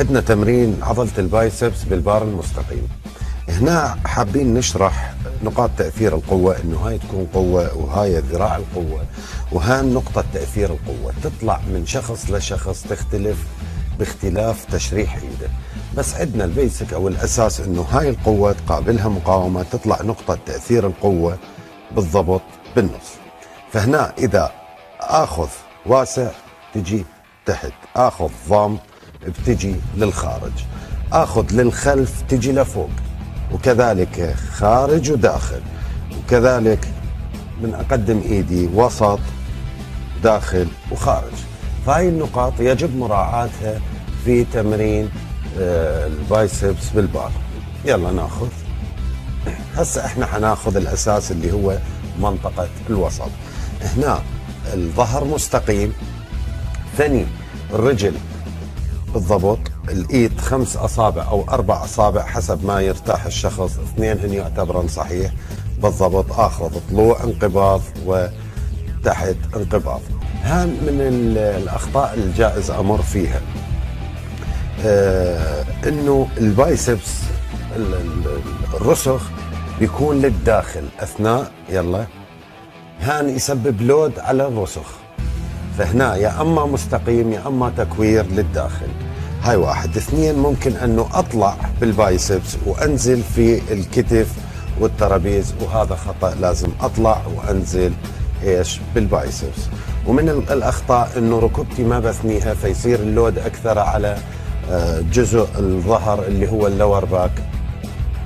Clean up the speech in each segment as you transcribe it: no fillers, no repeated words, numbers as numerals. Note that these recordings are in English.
عندنا تمرين عضلة البايسبس بالبار المستقيم. هنا حابين نشرح نقاط تأثير القوة، انه هاي تكون قوة وهاي ذراع القوة وهاي نقطة تأثير القوة. تطلع من شخص لشخص، تختلف باختلاف تشريح ايده، بس عندنا البيسك او الاساس انه هاي القوة تقابلها مقاومة، تطلع نقطة تأثير القوة بالضبط بالنص. فهنا اذا اخذ واسع تجي تحت، اخذ ضم بتجي للخارج، اخذ للخلف تجي لفوق، وكذلك خارج وداخل، وكذلك من اقدم ايدي وسط داخل وخارج. فهاي النقاط يجب مراعاتها في تمرين البايسبس بالبار. يلا ناخذ هسه، احنا حناخذ الاساس اللي هو منطقة الوسط. هنا الظهر مستقيم، ثني الرجل بالضبط، الايد 5 اصابع او 4 اصابع حسب ما يرتاح الشخص، 2 هن يعتبرن صحيح بالضبط. اخذ طلوع انقباض وتحت انقباض. هان من الاخطاء الجائز امر فيها انه البايسبس الرسخ بيكون للداخل اثناء يلا هان يسبب لود على الرسخ. فهنا يا اما مستقيم يا اما تكوير للداخل. هاي واحد. 2 ممكن انه اطلع بالبايسبس وانزل في الكتف والترابيز، وهذا خطأ. لازم اطلع وانزل ايش بالبايسبس. ومن الاخطاء انه ركبتي ما بثنيها، فيصير اللود اكثر على جزء الظهر اللي هو اللور باك،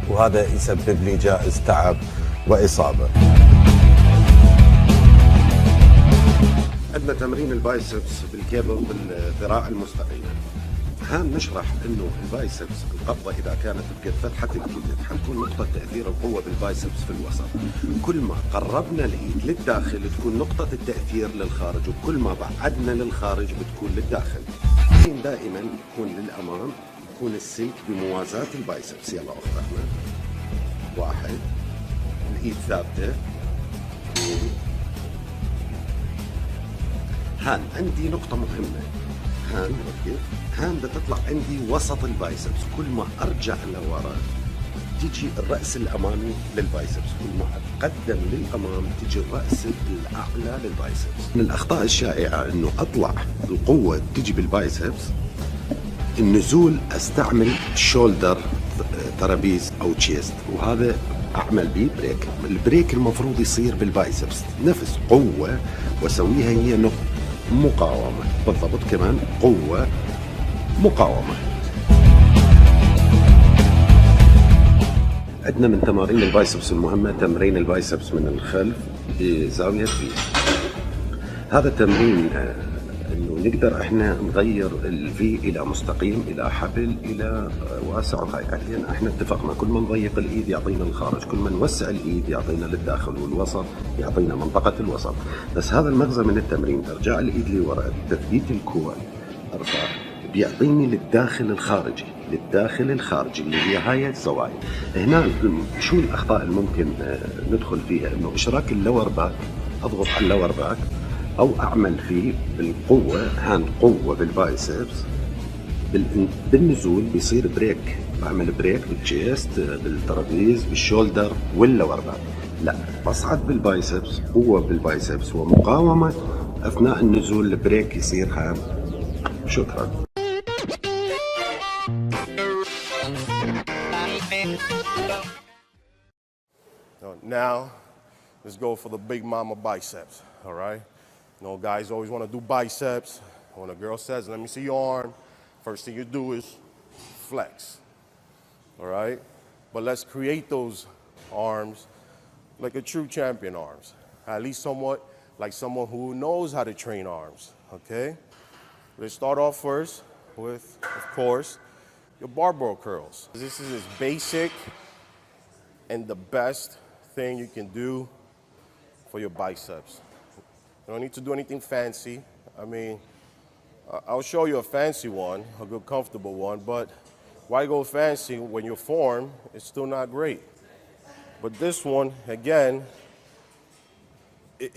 وهذا يسبب لي جائز تعب واصابه. عندنا تمرين البايسبس بالكيبل بالذراع المستقيمة. هان نشرح انه البايسبس القبضة اذا كانت بفتحة الكتف حتكون نقطة تأثير القوة بالبايسبس في الوسط. كل ما قربنا الايد للداخل تكون نقطة التأثير للخارج، وكل ما بعدنا للخارج بتكون للداخل. دائما يكون للامام، يكون السلك بموازاة البايسبس. يلا اخت احمد. 1 الايد ثابتة. 2 هان عندي نقطة مهمة. هان ركز، هان بتطلع عندي وسط البايسبس. كل ما ارجع لورا تيجي الرأس الامامي للبايسبس، كل ما اتقدم للامام تيجي الرأس الاعلى للبايسبس. من الاخطاء الشائعة انه اطلع القوة تيجي بالبايسبس، النزول استعمل شولدر ترابيز او تشيست، وهذا اعمل بيه بريك. البريك المفروض يصير بالبايسبس نفس قوة واسويها هي نقطة مقاومة بالضبط، كمان قوة مقاومة. عندنا من تمارين البايسبس المهمة تمرين البايسبس من الخلف بزاوية في. هذا التمرين انه نقدر احنا نغير الفي الى مستقيم الى حبل الى واسع وضيق. يعني احنا اتفقنا كل ما نضيق الايد يعطينا الخارج، كل ما نوسع الايد يعطينا للداخل، والوسط يعطينا منطقة الوسط. بس هذا المغزى من التمرين، ارجع الايد لورا، تثبيت الكوع، ارفع، بيعطيني للداخل الخارجي، للداخل الخارجي اللي هي هاي الزوايا. هنا شو الاخطاء اللي ممكن ندخل فيها؟ انه اشراك اللور باك، اضغط على اللور باك او اعمل فيه بالقوة. هان قوة بالبايسبس، بالنزول بيصير بريك، بعمل بريك بالتشيست بالترابيز بالشولدر واللور باك. لا، بصعد بالبايسبس، قوة بالبايسبس ومقاومة اثناء النزول، البريك يصير هان. شكرا. Now, let's go for the big mama biceps, all right? You know, guys always want to do biceps. When a girl says, let me see your arm, first thing you do is flex, all right? But let's create those arms like a true champion arms, at least somewhat like someone who knows how to train arms, okay? Let's start off first with, of course, your barbell curls. This is as basic and the best thing you can do for your biceps. You don't need to do anything fancy. I mean, I'll show you a fancy one, a good comfortable one, but why go fancy when your form is still not great? But this one, again,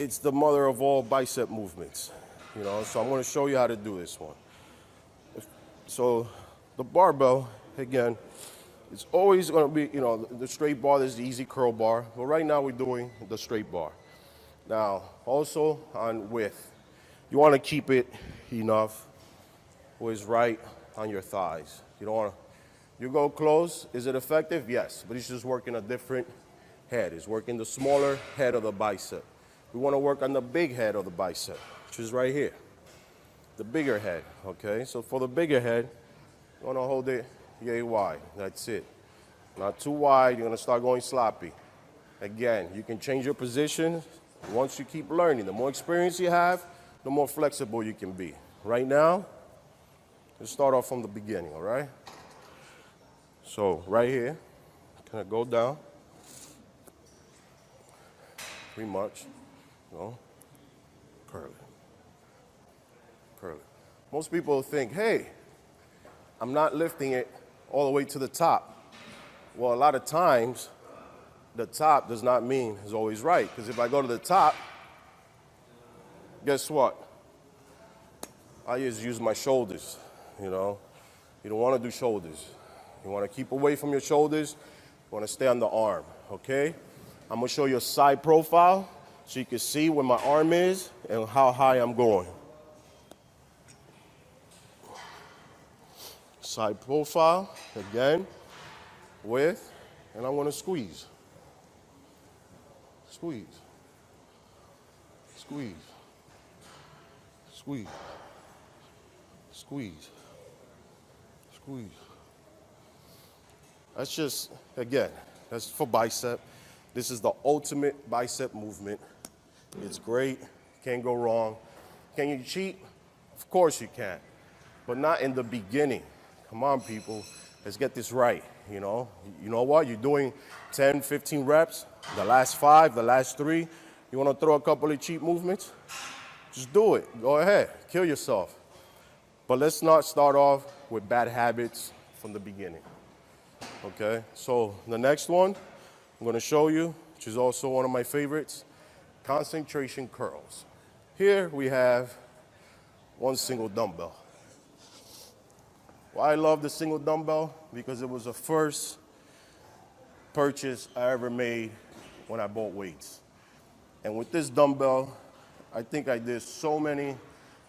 it's the mother of all bicep movements, you know, so I'm gonna show you how to do this one. So the barbell, again, it's always going to be, you know, the straight bar. There's the easy curl bar. But right now we're doing the straight bar. Now, also on width, you want to keep it enough where it's right on your thighs. You don't want to, you go close. Is it effective? Yes, but it's just working a different head. It's working the smaller head of the bicep. We want to work on the big head of the bicep, which is right here. The bigger head, okay? So for the bigger head, you want to hold it yay wide. That's it. Not too wide. You're going to start going sloppy. Again, you can change your position once you keep learning. The more experience you have, the more flexible you can be. Right now, let's start off from the beginning, all right? So right here, kind of go down. Pretty much, you know, curl it. Curl it. Most people think, hey, I'm not lifting it all the way to the top. Well, a lot of times, the top does not mean it's always right. Because if I go to the top, guess what? I just use my shoulders, you know. You don't want to do shoulders. You want to keep away from your shoulders. You want to stay on the arm, okay? I'm going to show you a side profile so you can see where my arm is and how high I'm going. Side profile, again, with, and I'm going to squeeze. Squeeze. Squeeze. Squeeze. Squeeze. Squeeze. That's just, again, that's for bicep. This is the ultimate bicep movement. It's great. Can't go wrong. Can you cheat? Of course you can, but not in the beginning. Come on, people. Let's get this right, you know. You know what? You're doing 10, 15 reps. The last 5, the last 3. You want to throw a couple of cheat movements? Just do it. Go ahead. Kill yourself. But let's not start off with bad habits from the beginning. Okay? So the next one I'm going to show you, which is also one of my favorites, concentration curls. Here we have one single dumbbell. Why I love the single dumbbell? Because it was the first purchase I ever made when I bought weights. And with this dumbbell, I think I did so many,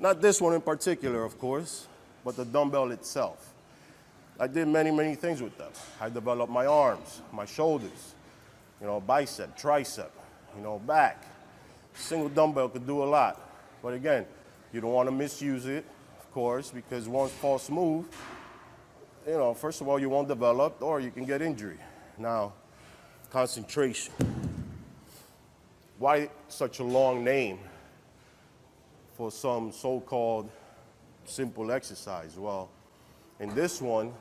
not this one in particular, of course, but the dumbbell itself. I did many, many things with them. I developed my arms, my shoulders, you know, bicep, tricep, you know, back. Single dumbbell could do a lot. But again, you don't want to misuse it, of course, because once false move, you know, first of all, you won't develop or you can get injury. Now, concentration. Why such a long name for some so-called simple exercise? Well, in this one,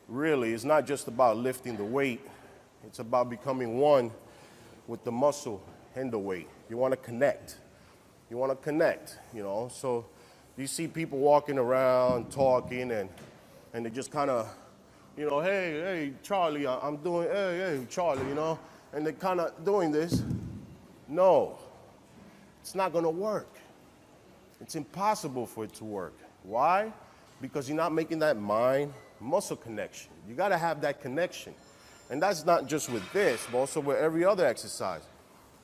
really, it's not just about lifting the weight. It's about becoming one with the muscle and the weight. You want to connect. You want to connect, you know. So you see people walking around, talking, and they just kind of, you know, hey, Charlie, I'm doing, hey, Charlie, you know, and they're kind of doing this. No, it's not going to work. It's impossible for it to work. Why? Because you're not making that mind-muscle connection. You got to have that connection. And that's not just with this, but also with every other exercise.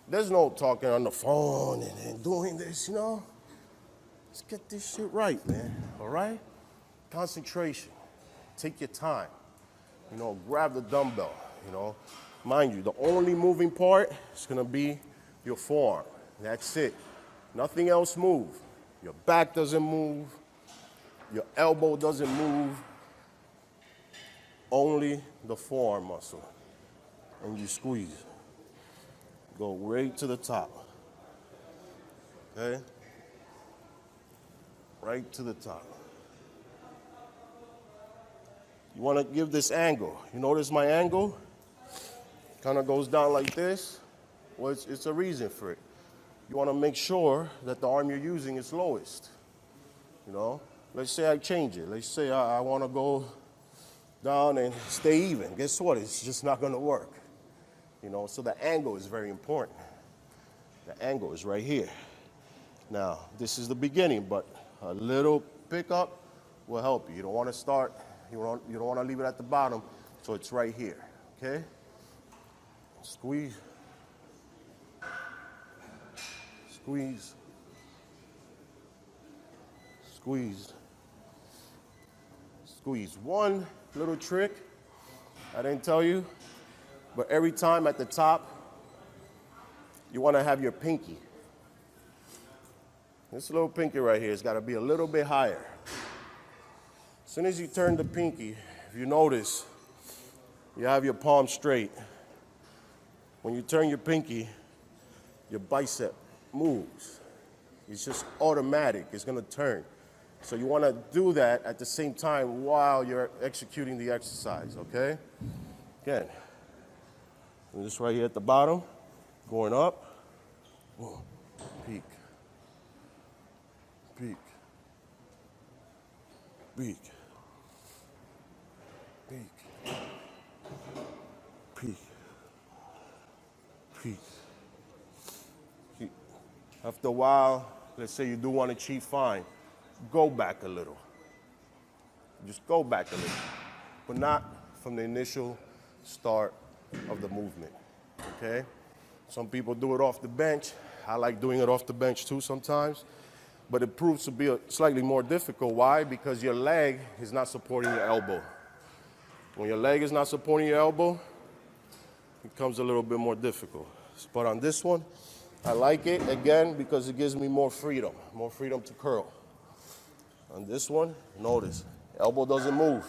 There's no talking on the phone and doing this, you know. Let's get this shit right, man, all right? Concentration. Take your time. You know, grab the dumbbell, you know. Mind you, the only moving part is going to be your forearm. That's it. Nothing else move. Your back doesn't move. Your elbow doesn't move. Only the forearm muscle. And you squeeze. Go right to the top. Okay? Right to the top. You want to give this angle. You notice my angle? Kind of goes down like this. Well, it's a reason for it. You want to make sure that the arm you're using is lowest. You know? Let's say I change it. Let's say I want to go down and stay even. Guess what? It's just not going to work. You know, so the angle is very important. The angle is right here. Now, this is the beginning, but a little pickup will help you. You don't want to start You don't want to leave it at the bottom, so it's right here, okay? Squeeze. Squeeze. Squeeze. Squeeze. One little trick I didn't tell you, but every time at the top, you want to have your pinky. This little pinky right here has got to be a little bit higher. As soon as you turn the pinky, if you notice, you have your palm straight. When you turn your pinky, your bicep moves. It's just automatic. It's going to turn. So you want to do that at the same time while you're executing the exercise, okay? Again, and this right here at the bottom, going up, boom, peak, peak, peak, peak, peak, peak. After a while, let's say you do want to cheat, fine. Go back a little. Just go back a little, but not from the initial start of the movement, okay? Some people do it off the bench. I like doing it off the bench too sometimes, but it proves to be slightly more difficult. Why? Because your leg is not supporting your elbow. When your leg is not supporting your elbow, it becomes a little bit more difficult. But on this one, I like it, again, because it gives me more freedom to curl. On this one, notice, elbow doesn't move.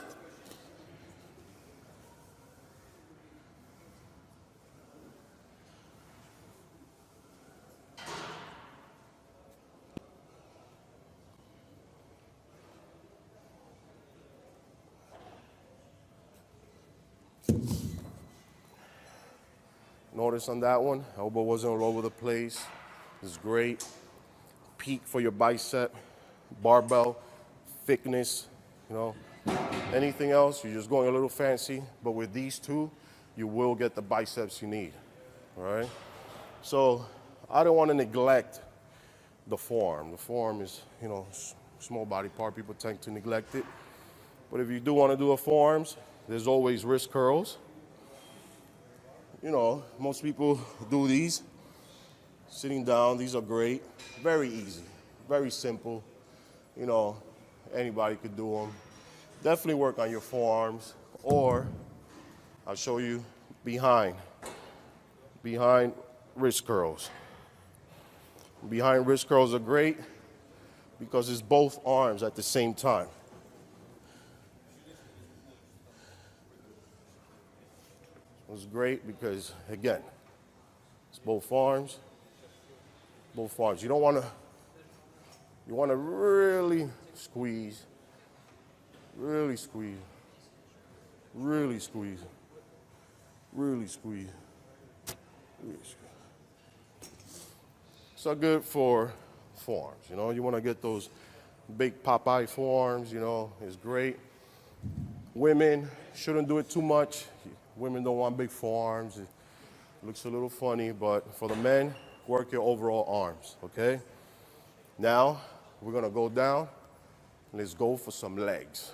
Notice on that one, elbow wasn't all over the place. It's great. Peak for your bicep, barbell, thickness, you know. Anything else, you're just going a little fancy, but with these two, you will get the biceps you need, all right? So I don't want to neglect the forearm. The forearm is, you know, small body part. People tend to neglect it. But if you do want to do a forearms, there's always wrist curls. You know, most people do these sitting down. These are great. Very easy, very simple. You know, anybody could do them. Definitely work on your forearms, or I'll show you behind wrist curls. Behind wrist curls are great because it's both arms at the same time. It's great because, again, it's both arms, both arms. You want to really squeeze, really squeeze, really squeeze, really squeeze, really squeeze. So good for forearms, you know. You want to get those big Popeye forearms, you know, it's great. Women shouldn't do it too much. Women don't want big forearms. It looks a little funny, but for the men, work your overall arms, okay? Now, we're gonna go down, and let's go for some legs.